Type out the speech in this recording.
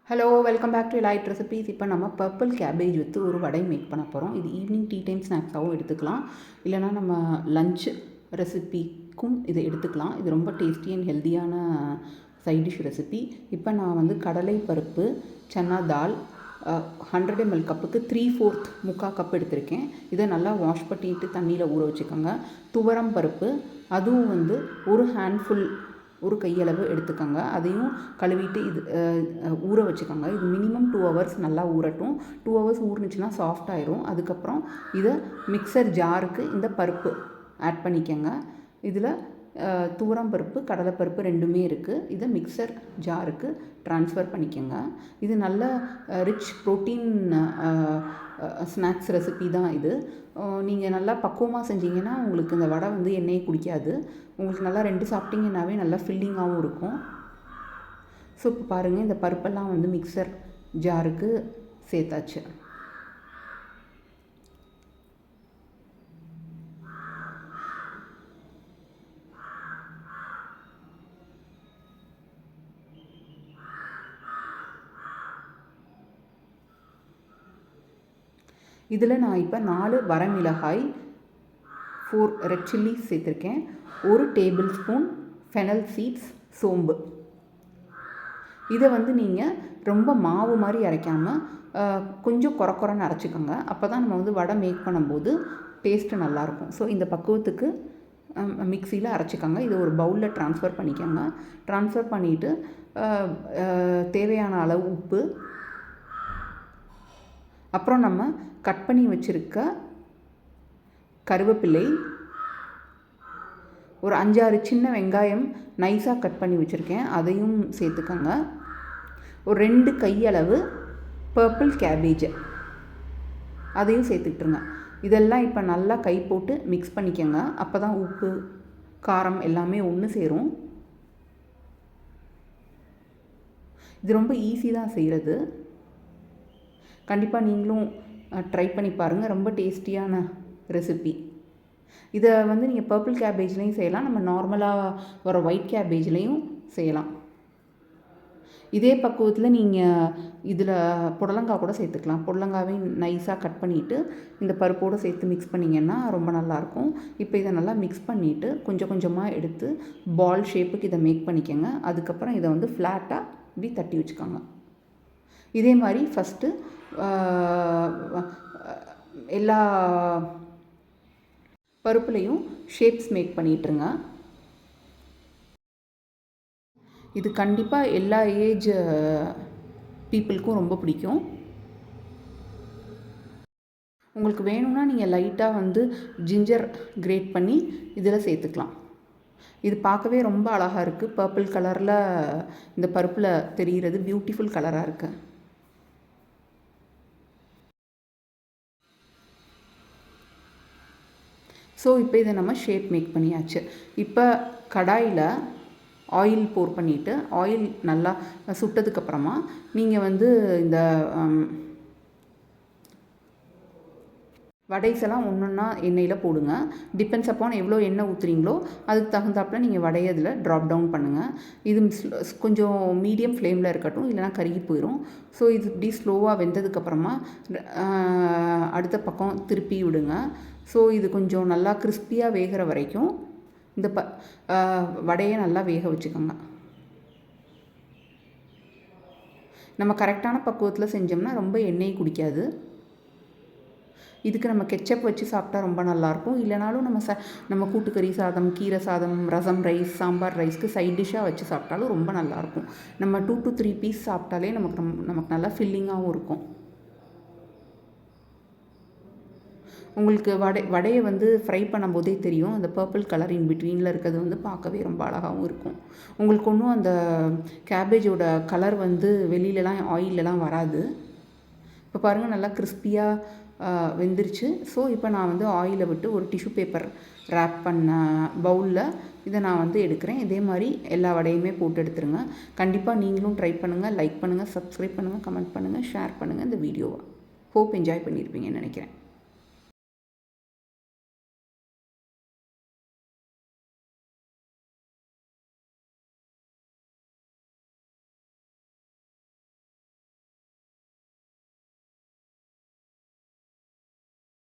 Hello welcome back to elite recipes. இப்போ நம்ம purple cabbage with ஒரு வடை மேக் பண்ண போகிறோம். இது ஈவினிங் டீ டைம் ஸ்நாக்ஸாகவும் எடுத்துக்கலாம், இல்லைனா நம்ம லஞ்ச் ரெசிபிக்கும் இதை எடுத்துக்கலாம். இது ரொம்ப டேஸ்டி அண்ட் ஹெல்த்தியான சைட் டிஷ் ரெசிபி. இப்போ நான் வந்து கடலை பருப்பு, சன்னா தால் 100 ml கப்புக்கு 3/4 முக்கால் கப் எடுத்திருக்கேன். இதை நல்லா வாஷ் பண்ணிட்டு தண்ணியில் ஊற வச்சுக்கோங்க. துவரம் பருப்பு, அதுவும் வந்து ஒரு ஹேண்ட்ஃபுல், ஒரு கையளவு எடுத்துக்கோங்க. அதையும் கழுவிட்டு இது ஊற வச்சுக்கோங்க. இது மினிமம் 2 hours நல்லா ஊறட்டும். 2 hours ஊறினுச்சுன்னா சாஃப்ட் ஆயிரும். அதுக்கப்புறம் இதை மிக்சர் ஜாருக்கு இந்த பருப்பு ஆட் பண்ணிக்கோங்க. இதில் துவரம் பருப்பு, கடலைப்பருப்பு ரெண்டுமே இருக்குது. இதை மிக்சர் ஜாருக்கு ட்ரான்ஸ்ஃபர் பண்ணிக்கோங்க. இது நல்ல ரிச் ப்ரோட்டீன் ஸ்நாக்ஸ் ரெசிபி தான் இது. நீங்கள் நல்லா பக்குவமாக செஞ்சீங்கன்னா உங்களுக்கு இந்த வடை வந்து எண்ணெயை குடிக்காது. உங்களுக்கு நல்லா 2 சாப்பிட்டீங்கன்னாவே நல்லா ஃபில்லிங்காகவும் இருக்கும். ஸோ இப்போ பாருங்கள், இந்த பருப்பெல்லாம் வந்து மிக்சர் ஜாருக்கு சேர்த்தாச்சு. இதில் நான் இப்போ 4 வரமிளகாய், 4 ரெட் சில்லி சேர்த்துருக்கேன். 1 டேபிள் ஸ்பூன் ஃபெனல் சீட்ஸ், சோம்பு. இதை வந்து நீங்கள் ரொம்ப மாவு மாதிரி அரைக்காமல் கொஞ்சம் குறன்னு அரைச்சிக்கோங்க. அப்போ தான் நம்ம வந்து வடை மேக் பண்ணும்போது டேஸ்ட்டு நல்லாயிருக்கும். ஸோ இந்த பக்குவத்துக்கு மிக்சியில் அரைச்சிக்கோங்க. இதை ஒரு பவுலில் ட்ரான்ஸ்ஃபர் பண்ணிக்கோங்க. ட்ரான்ஸ்ஃபர் பண்ணிவிட்டு தேவையான அளவு உப்பு, அப்புறம் நம்ம கட் பண்ணி வச்சுருக்க கருவேப்பிலை, ஒரு 5-6 சின்ன வெங்காயம் நைஸாக கட் பண்ணி வச்சுருக்கேன், அதையும் சேர்த்துக்கோங்க. ஒரு 2 கையளவு பர்பிள் கேபேஜ் அதையும் சேர்த்துக்கிட்டுருங்க. இதெல்லாம் இப்போ நல்லா கை போட்டு மிக்ஸ் பண்ணிக்கோங்க. அப்போ தான் உப்பு, காரம் எல்லாமே ஒன்று சேரும். இது ரொம்ப ஈஸி தான் செய்கிறது. கண்டிப்பாக நீங்களும் ட்ரை பண்ணி பாருங்கள். ரொம்ப டேஸ்டியான ரெசிபி. இதை வந்து நீங்கள் பர்பிள் கேபேஜ்லேயும் செய்யலாம், நம்ம நார்மலாக வர ஒயிட் கேபேஜ்லேயும் செய்யலாம். இதே பக்குவத்தில் நீங்கள் இதில் புடலங்காய் கூட சேர்த்துக்கலாம். புடலங்காவையும் நைஸாக கட் பண்ணிவிட்டு இந்த பருப்போடு சேர்த்து மிக்ஸ் பண்ணிங்கன்னா ரொம்ப நல்லாயிருக்கும். இப்போ இதை நல்லா மிக்ஸ் பண்ணிவிட்டு கொஞ்சம் கொஞ்சமாக எடுத்து பால் ஷேப்புக்கு இதை மேக் பண்ணிக்கோங்க. அதுக்கப்புறம் இதை வந்து ஃப்ளாட்டாக இப்படி தட்டி வச்சுக்கோங்க. இதே மாதிரி ஃபஸ்ட்டு எல்லா பருப்புலையும் ஷேப்ஸ் மேக் பண்ணிட்டுருங்க. இது கண்டிப்பாக எல்லா ஏஜ் பீப்புளுக்கும் ரொம்ப பிடிக்கும். உங்களுக்கு வேணும்னா நீங்கள் லைட்டாக வந்து ஜிஞ்சர் கிரேட் பண்ணி இதில் சேர்த்துக்கலாம். இது பார்க்கவே ரொம்ப அழகாக இருக்குது. பர்பிள் கலரில் இந்த பருப்பில் தெரிகிறது பியூட்டிஃபுல் கலராக இருக்குது. ஸோ இப்போ இதை நம்ம ஷேப் மேக் பண்ணியாச்சு. இப்போ கடாயில் ஆயில் போர் பண்ணிவிட்டு, ஆயில் நல்லா சுட்டதுக்கப்புறமா நீங்கள் வந்து இந்த வடைசெல்லாம் ஒன்றா எண்ணெயில் போடுங்க. டிபெண்ட்ஸ் அப்பான் எவ்வளோ எண்ணெய் ஊற்றுறீங்களோ அதுக்கு தகுந்தாப்பில் நீங்கள் வடையை அதில் ட்ராப் டவுன் பண்ணுங்கள். இது கொஞ்சம் மீடியம் ஃப்ளேமில் இருக்கட்டும், இல்லைனா கருகி போயிடும். ஸோ இது இப்படி ஸ்லோவாக வெந்ததுக்கப்புறமா அடுத்த பக்கம் திருப்பி விடுங்க. ஸோ இது கொஞ்சம் நல்லா கிறிஸ்பியாக வேகிற வரைக்கும் இந்த வடையை நல்லா வேக வச்சுக்கோங்க. நம்ம கரெக்டான பக்குவத்தில் செஞ்சோம்னா ரொம்ப எண்ணெய் குடிக்காது. இதுக்கு நம்ம கெச்சப் வச்சு சாப்பிட்டா ரொம்ப நல்லாயிருக்கும். இல்லைனாலும் நம்ம கூட்டுக்கறி சாதம், கீரை சாதம், ரசம் ரைஸ், சாம்பார் ரைஸ்க்கு சைட் டிஷ்ஷாக வச்சு சாப்பிட்டாலும் ரொம்ப நல்லாயிருக்கும். நம்ம 2 to 3 பீஸ் சாப்பிட்டாலே நமக்கு நல்லா ஃபில்லிங்காகவும் இருக்கும். உங்களுக்கு வடையை வந்து ஃப்ரை பண்ணும்போதே தெரியும், அந்த பர்பிள் கலர் இன் பிட்வீனில் இருக்கிறது வந்து பார்க்கவே ரொம்ப அழகாகவும் இருக்கும். உங்களுக்கு ஒன்றும் அந்த கேபேஜோட கலர் வந்து வெளியிலலாம் ஆயிலெலாம் வராது. இப்போ பாருங்கள், நல்லா கிறிஸ்பியாக வெந்துருச்சு. ஸோ இப்போ நான் வந்து ஆயிலை விட்டு ஒரு டிஷ்யூ பேப்பர் ரேப் பண்ண பவுலில் இதை நான் வந்து எடுக்கிறேன். இதே மாதிரி எல்லா வடையுமே போட்டு எடுத்துருங்க. கண்டிப்பாக நீங்களும் ட்ரை பண்ணுங்கள். லைக் பண்ணுங்கள், சப்ஸ்கிரைப் பண்ணுங்கள், கமெண்ட் பண்ணுங்கள், ஷேர் பண்ணுங்கள் இந்த வீடியோவை. ஹோப் என்ஜாய் பண்ணியிருப்பீங்கன்னு நினைக்கிறேன்.